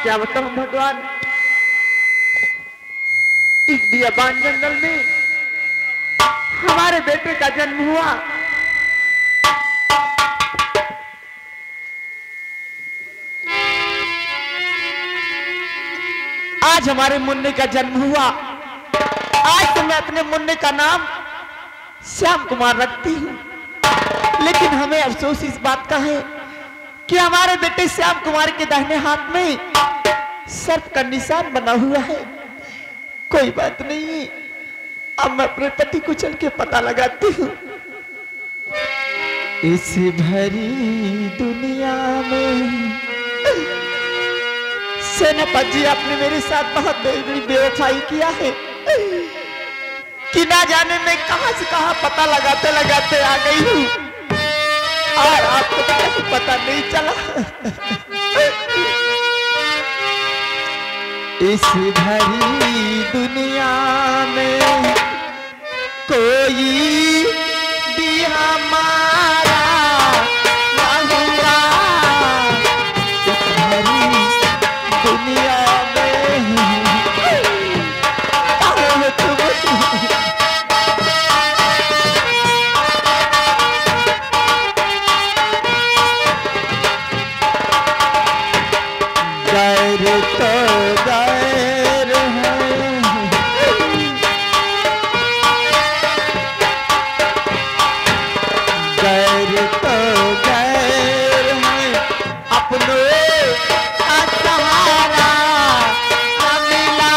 क्या बताऊं भगवान, इस बियाबान जंगल में हमारे बेटे का जन्म हुआ। आज हमारे मुन्ने का जन्म हुआ। आज तो मैं अपने मुन्ने का नाम श्याम कुमार रखती हूँ, लेकिन हमें अफसोस इस बात का है कि हमारे बेटे श्याम कुमार के दाहिने हाथ में सर्प का निशान बना हुआ है। कोई बात नहीं, अब मैं अपने पति को चल के पता लगाती हूँ। इस भरी दुनिया में सेनापति जी, आपने मेरे साथ बहुत बड़ी बेवफाई किया है कि ना जाने मैं कहां से कहां पता लगाते लगाते आ गई हूँ और आपको तो पता नहीं चला। इस भरी दुनिया में कोई भी हमारा ना हुआ। इस भरी दुनिया में गैर तो गैर है, गैर तो गैर है, अपनों का सहारा न मिला।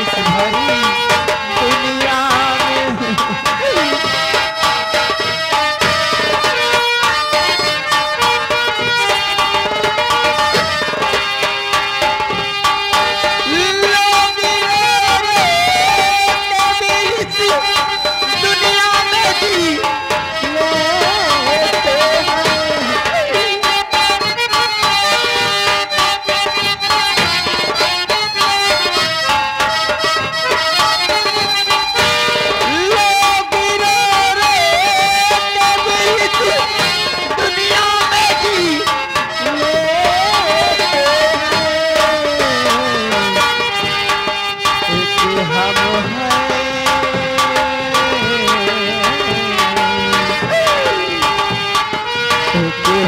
इस भरी दुनिया में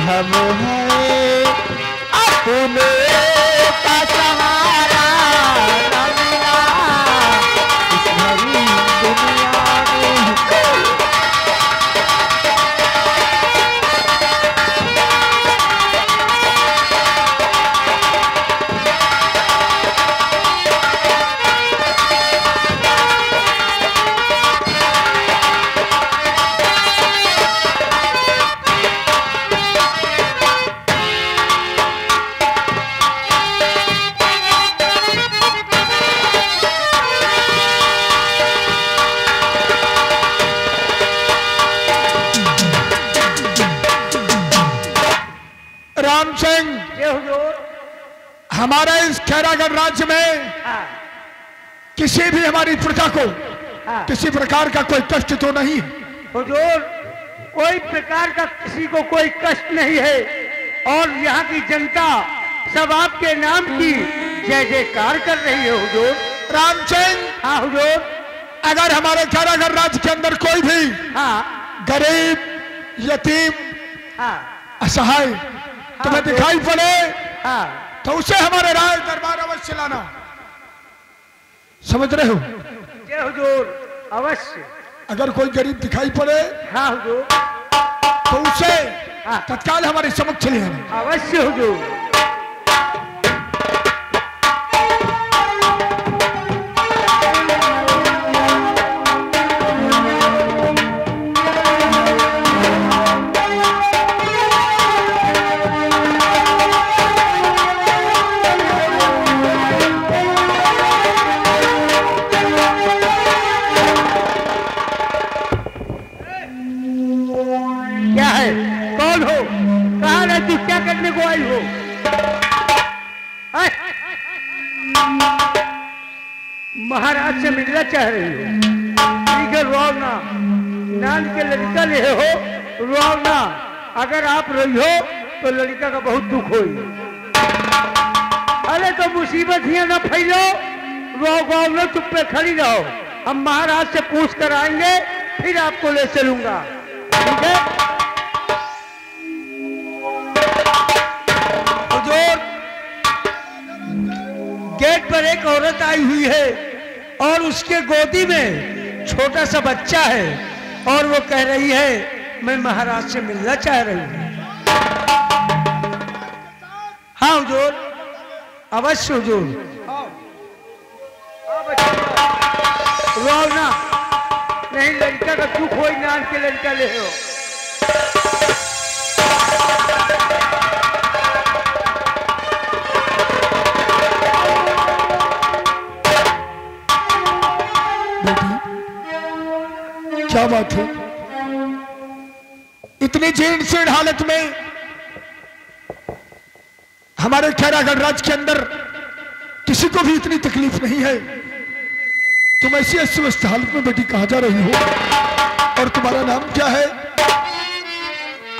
हम हैं अपने का सहारा न मिला। इस भरी दुनिया में हमारा इस खैरागढ़ राज्य में किसी भी हमारी प्रजा को किसी प्रकार का कोई कष्ट तो नहीं है। हुजूर, कोई प्रकार का किसी को कोई कष्ट नहीं है और यहाँ की जनता सब आपके नाम की जय जयकार कर रही है। हुजूर रामचंद्र, हाँ हुजूर, अगर हमारे खैरागढ़ राज्य के अंदर कोई भी गरीब, यतीम, असहाय तुम्हें दिखाई पड़े तो उसे हमारे राज दरबार अवश्य लाना। समझ रहे हो? जय हुजूर, अवश्य। अगर कोई गरीब दिखाई पड़े हाँ हुजूर, तो उसे तत्काल हमारे समक्ष ले आना। अवश्य हुजूर। करने को आई हो? महाराज से मिलना चाह रही हो? ठीक है, रोना नान के लड़का ले हो, रोना। अगर आप रही हो तो लड़का का बहुत दुख हो। अरे तो मुसीबत ही ना फैलो, रो गाँव में चुप पे खड़ी रहो। हम महाराज से पूछ कर आएंगे, फिर आपको ले चलूंगा, ठीक है? हुजूर, गेट पर एक औरत आई हुई है और उसके गोदी में छोटा सा बच्चा है और वो कह रही है मैं महाराज से मिलना चाह रही हूँ। हाँ हुजूर, अवश्य हुजूर। रो ना, नहीं लड़का का दुख हो नान के लड़का ले हो। क्या बात है, इतनी जीर्ण शीर्ण हालत में हमारे खैरागढ़ राज्य के अंदर किसी को भी इतनी तकलीफ नहीं है। तुम ऐसी अस्वस्थ हालत में बेटी कहां जा रही हो और तुम्हारा नाम क्या है?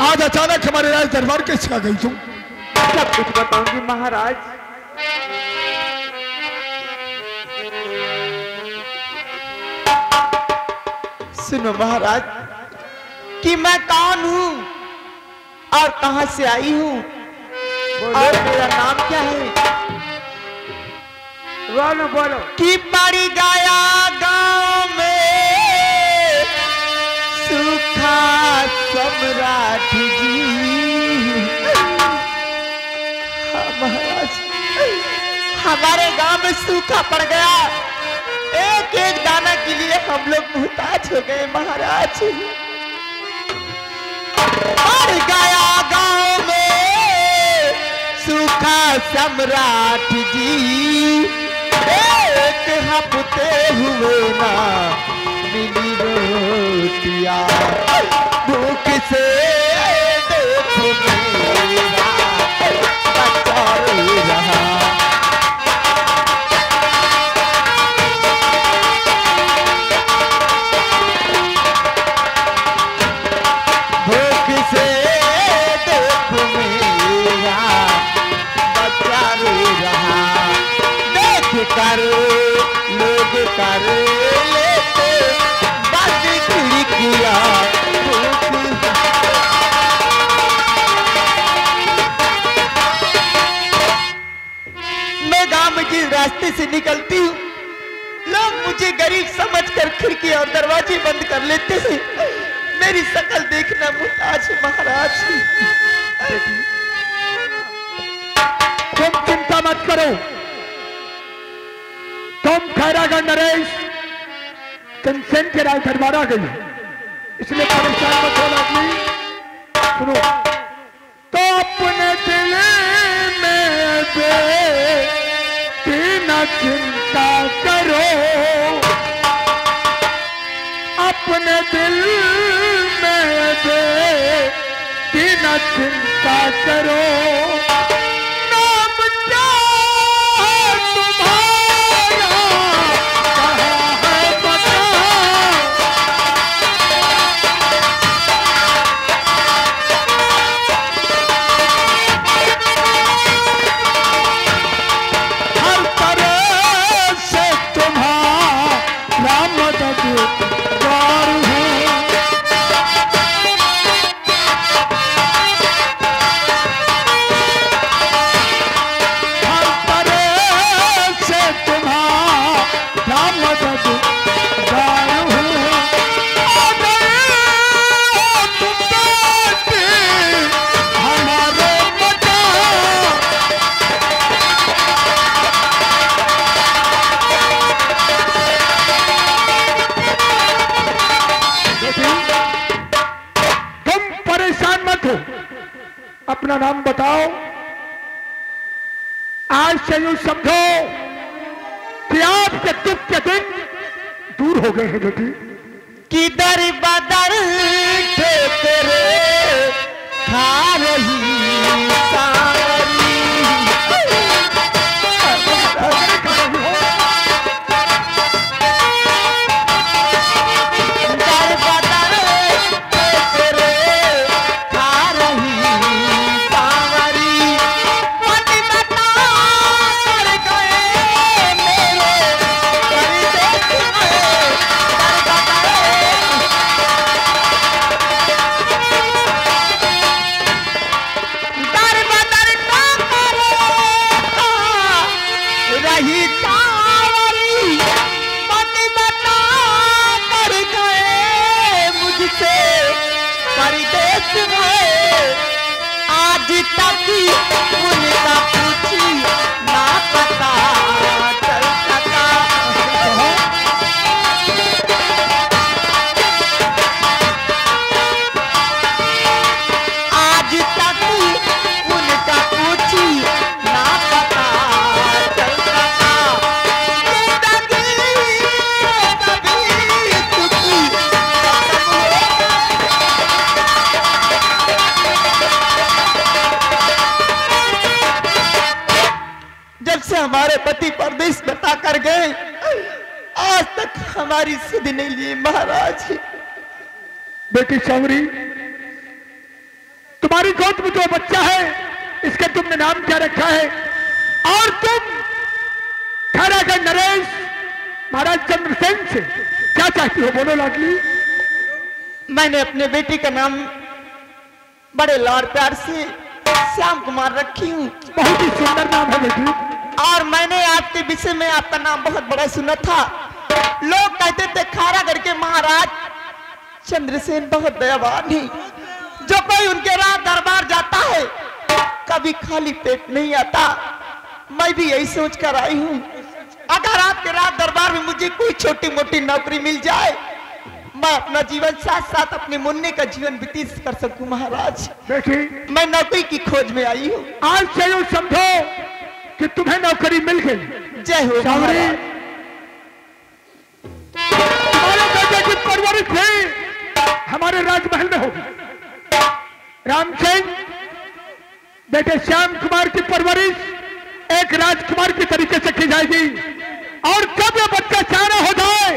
आज अचानक हमारे राज दरबार कैसे आ गई तुम? सब कुछ बताऊंगी महाराज। सुनो महाराज कि मैं कौन हूं और कहां से आई हूं और मेरा नाम क्या है। बोलो बोलो। कि पड़ी गया गांव में सूखा सम्राट जी। हाँ महाराज, हमारे गांव में सूखा पड़ गया, एक एक दाना के लिए हम लोग मुहताज हो गए महाराज। पड़ गया गांव में सूखा सम्राट जी, एक हफ्ते हुए ना मिली रोटियां, भूख से देखो मेरा बच्चा रो रहा। भूख से देखो मेरा बच्चा रो रहा, देख कर लोग कर लेते बंद खिड़कियां। मैं गांव के रास्ते से निकलती हूँ, लोग मुझे गरीब समझकर खिड़की और दरवाजे बंद कर लेते हैं। मेरी शक्ल देखना मुहताज महाराज। तुम चिंता मत करो, तुम खैरागढ़ नरेश कंसेंट के राज दरबार आ गई, इसलिए परेशान मत होना आदमी। सुनो, तो अपने दिल में बिना चिंता करो, अपने दिल में बिना चिंता करो, नाम क्या है तुम्हारा कहाँ है पता, हर तरह से तुम्हारा मददगार हूँ। अपना नाम बताओ। आज से यूं समझो कि आपके दुख के दिन दूर हो गए हैं बेटी। किधर बदर थे तेरे खा रही सारी, उनका पूछी ना पता चल सका। आज तक उनका पूछी ना पता चल सका। जिंदगी कभी तुझी जब से हमारे पति परदेश बता कर गए, आज तक हमारी सुध नहीं ली महाराज। बेटी सांवरी, तुम्हारी गोद में जो बच्चा है इसका तुमने नाम क्या रखा है? और तुम खैरागढ़ नरेश महाराज चंद्रसेन से क्या चाहती हो? बोलो लाडली। मैंने अपने बेटी का नाम बड़े लाड़ प्यार से श्याम कुमार रखी हूँ। बहुत ही सुंदर नाम है बेटी। और मैंने आपके विषय में आपका नाम बहुत बड़ा सुना था। लोग कहते थे खैरागढ़ के महाराज चंद्रसेन बहुत दयावान है, जो कोई उनके राज दरबार जाता है कभी खाली पेट नहीं आता। मैं भी यही सोच कर आई हूँ, अगर आपके राज दरबार में मुझे कोई छोटी मोटी नौकरी मिल जाए, मैं अपना जीवन साथ साथ अपने मुन्ने का जीवन व्यतीत कर सकूं महाराज। बेटी, मैं नौकरी की खोज में आई हूँ। आज से यूं समझो कि तुम्हें नौकरी मिल गई। जय हो सांवरी। तुम्हारे बेटे की परवरिश भी हमारे राजमहल में होगी। रामचंद्र, बेटे श्याम कुमार की परवरिश एक राजकुमार की तरीके से की जाएगी। और जब ये बच्चा चारा हो जाए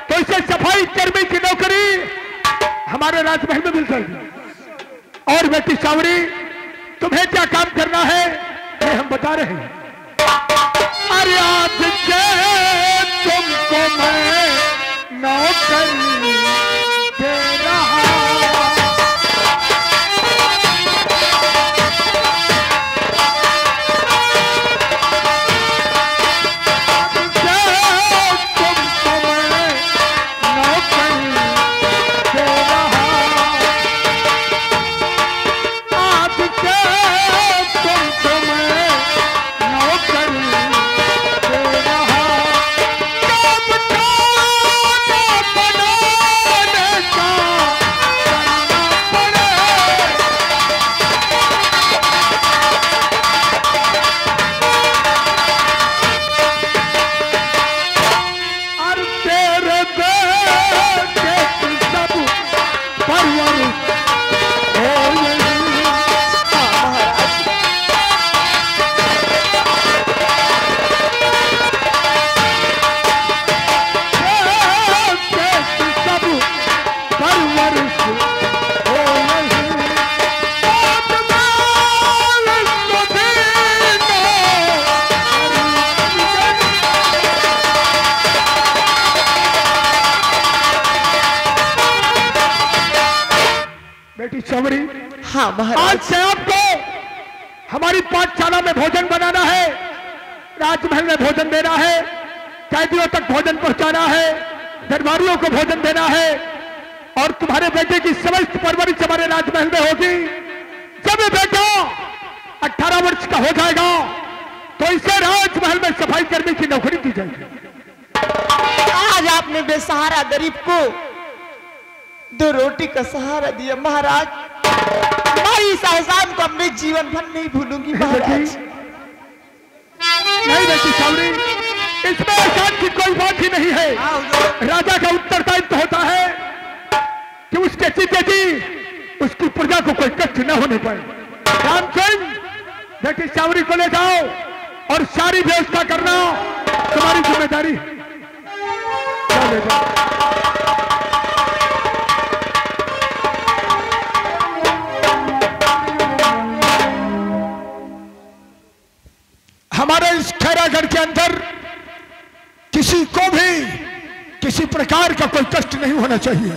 तो इसे सफाई कर्मी की नौकरी हमारे राजमहल में मिल जाएगी। और बेटी सांवरी, तुम्हें क्या काम करना है ये हम बता रहे हैं। अरे आज से तुमको मैं नौकरी दे रहा। सांवरी, हाँ महाराज। आज से आपको हमारी पाठशाला में भोजन बनाना है, राजमहल में भोजन देना है, कैदियों तक भोजन पहुंचाना है, दरबारियों को भोजन देना है। और तुम्हारे बेटे की समस्त परवरिश हमारे राजमहल में होगी। जब ये बेटा 18 वर्ष का हो जाएगा तो इसे राजमहल में सफाई कर्मी की नौकरी दी जाएगी। आज आपने बेसहारा गरीब को 2 रोटी का सहारा दिया महाराज। मैं इस एहसान को अपने जीवन भर नहीं भूलूंगी महाराज। नहीं बेटी सांवरी, इसमें एहसान की कोई बात ही नहीं है। राजा का उत्तरदायित्व होता है कि उसके जीते जी उसकी प्रजा को कोई कष्ट न होने पाए। रामचंद्र, बेटी सांवरी को ले जाओ और सारी व्यवस्था करना तुम्हारी जिम्मेदारी है। ले जाओ। हमारे इस खैरागढ़ के अंदर किसी को भी किसी प्रकार का कोई कष्ट नहीं होना चाहिए।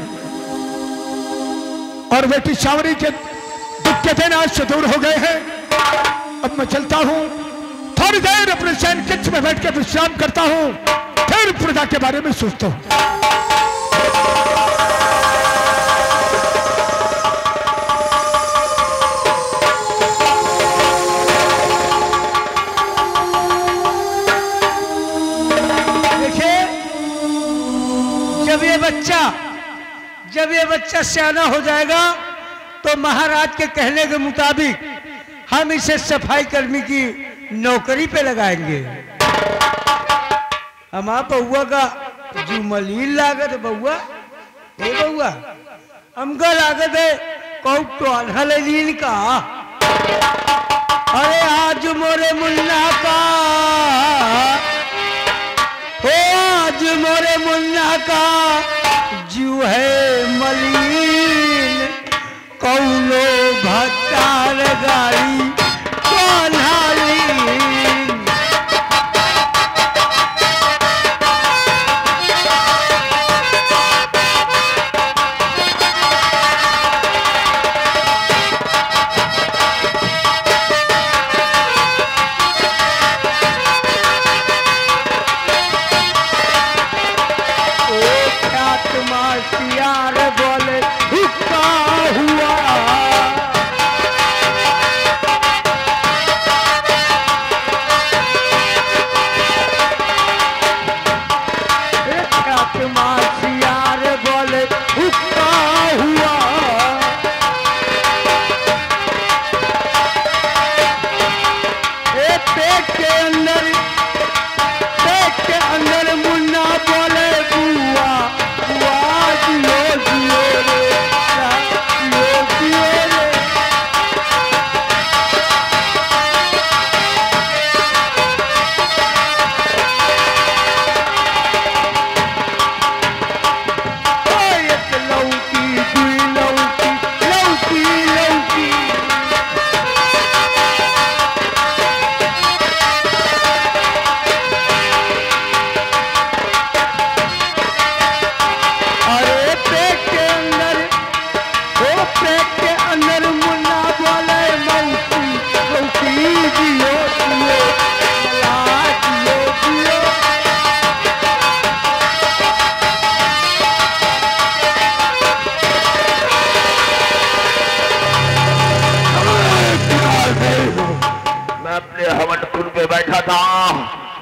और बेटी सांवरी के दुख के दिन आज से दूर हो गए हैं। अब मैं चलता हूं, थोड़ी देर अपने शयन कक्ष में बैठ के विश्राम करता हूं, फिर प्रजा के बारे में सोचता हूं। जब ये बच्चा सियाना हो जाएगा तो महाराज के कहने के मुताबिक हम इसे सफाई कर्मी की नौकरी पे लगाएंगे। हमारा बउआ का जो मलीन लागत बउआ, ए बउआ हमका लागत है कहू तो अधलीन का। अरे आज मोरे मुन्ना का हो, आज मोरे मुन्ना का जो है मलीन, कौलो भट्टार गाड़ी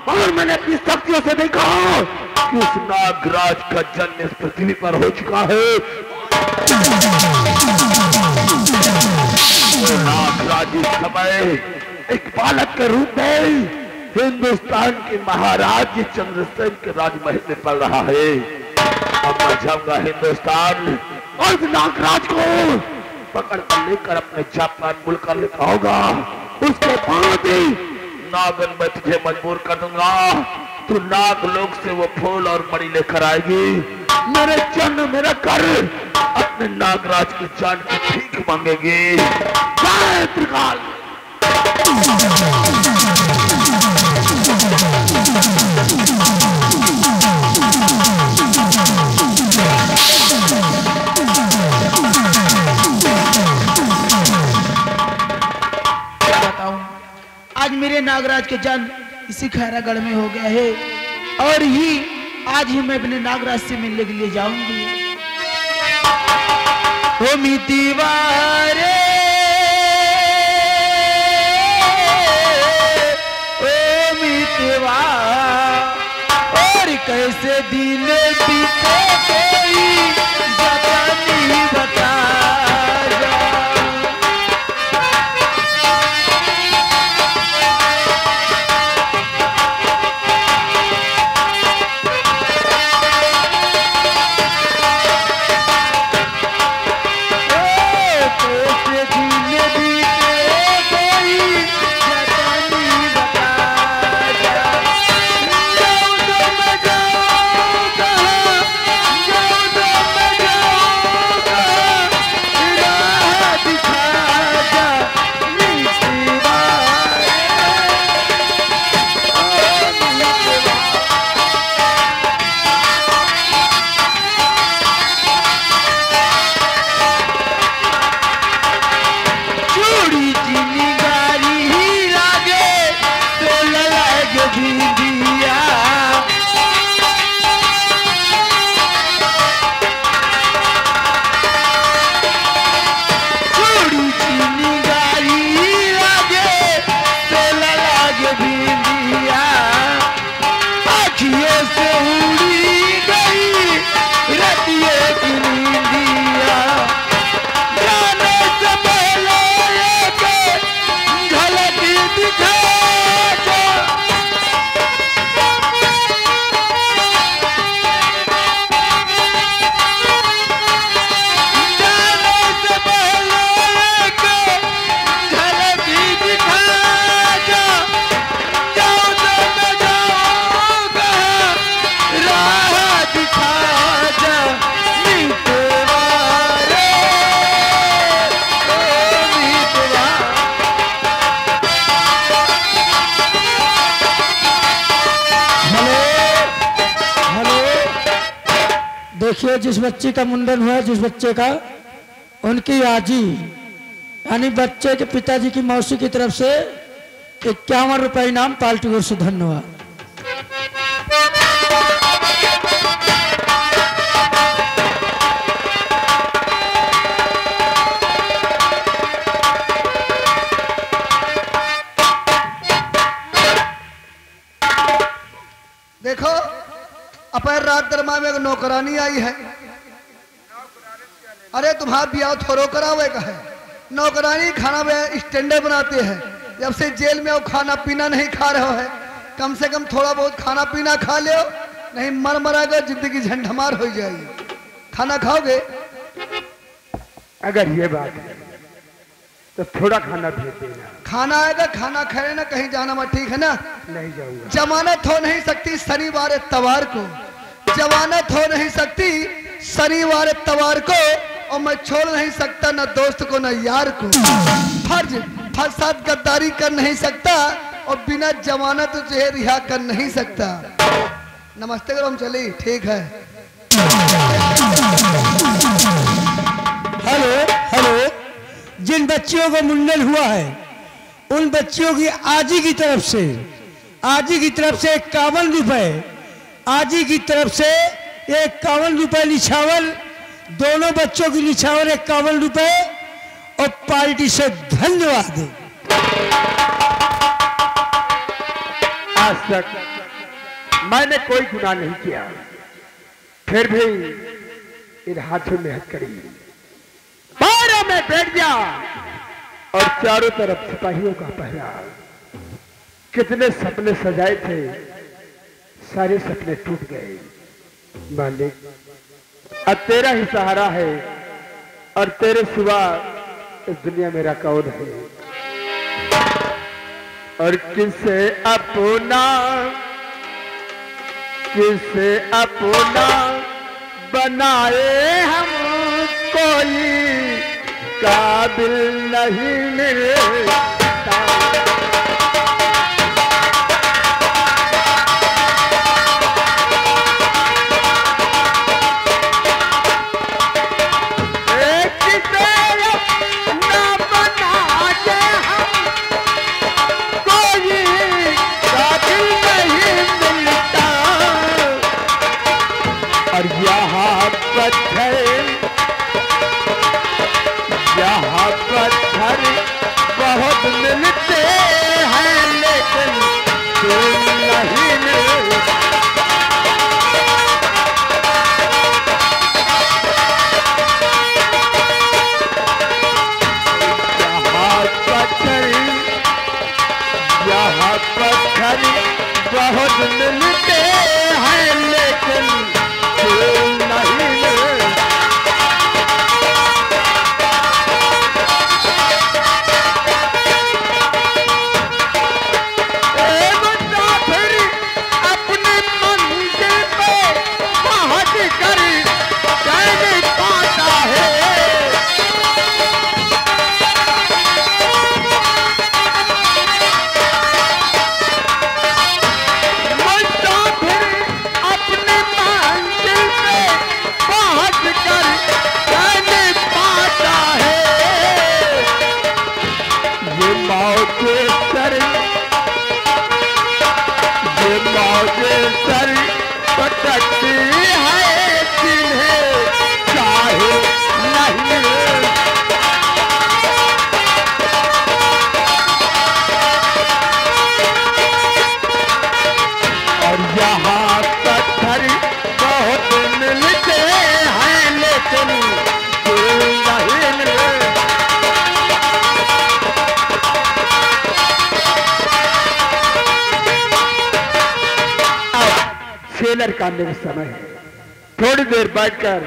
और मैंने अपनी शक्तियों से देखा कि उस नागराज का जन्म इस पृथ्वी पर हो चुका है। नागराज इस समय एक बालक के रूप में हिंदुस्तान के महाराज चंद्रसेन के राजमहल में पड़ रहा है। अब मैं जाऊंगा हिंदुस्तान और उस नागराज को पकड़ कर लेकर अपने जापान मुल्क कर लेता होगा। उसके बाद ही नागन मैं तुझे मजबूर कर दूंगा, तू नाग लोक से वो फूल और मणि लेकर आएगी। मेरे जन्म मेरा कर अपने नागराज की जान की भीख मांगेगी। जय त्रिकाल। आज मेरे नागराज के जन्म इसी खैरागढ़ में हो गया है और ही आज ही मैं अपने नागराज से मिलने के लिए जाऊंगी। ओ मितिवारे ओ मितवा और कैसे दिन बीते कोई बता नहीं बता। देखिए जिस बच्ची का मुंडन हुआ, जिस बच्चे का, उनकी आजी यानी बच्चे के पिताजी की मौसी की तरफ से 51 रुपए इनाम पार्टी ओर से। धन्यवाद। देखो अपने रात दरमा में एक नौकरानी आई है। अरे तुम्हारा ब्याह थोड़ो करावे का है। नौकरानी खाना में स्टैंडर्ड बनाते हैं। जब से जेल में वो खाना पीना नहीं खा रहे हो है, कम से कम थोड़ा बहुत खाना पीना खा ले, नहीं मर मराकर जिंदगी झंडमार हो जाएगी। खाना खाओगे? अगर ये बात है तो थोड़ा खाना भेज देना। खाना आएगा, खाना खाए ना, कहीं जाना मत, ठीक है ना? नहीं जाऊंगा। जमानत हो नहीं सकती शनिवार इतवार को, जमानत हो नहीं सकती शनिवार इतवार को, और मैं छोड़ नहीं सकता न दोस्त को न यार को। फर्ज साथ गद्दारी कर नहीं सकता, और बिना जमानत तुझे रिहा कर नहीं सकता। नमस्ते करो, हम चली, ठीक है। हेलो हेलो, जिन बच्चियों का मुंडन हुआ है उन बच्चियों की आजी की तरफ से 51 रुपए, आजी की तरफ से 51 रुपए निछावर, दोनों बच्चों की निछावर 51 रुपए, और पार्टी से धन्यवाद। आज तक मैंने कोई गुनाह नहीं किया, फिर भी इन हाथों में हथ करी। 12 में बैठ गया और चारों तरफ सिपाहियों का पहरा। कितने सपने सजाए थे, सारे सपने टूट गए। मालिक, अब तेरा ही सहारा है, और तेरे सिवा इस दुनिया मेरा कौन है? और किसे अपना बनाए हम, कोई काबिल नहीं मिलता। और यहाँ पत्थर बहुत मिलते हैं, लेकिन दिल नहीं मिलता। यहाँ पत्थर बहुत मिलते हैं, लेकिन दिल नहीं मिलता। सर पटकती है, जिन्हें चाहे नहीं। और यहाँ पत्थर बहुत मिलते हैं, लेकिन दिल नहीं मिलता। शेलर काटने का समय है, थोड़ी देर बैठकर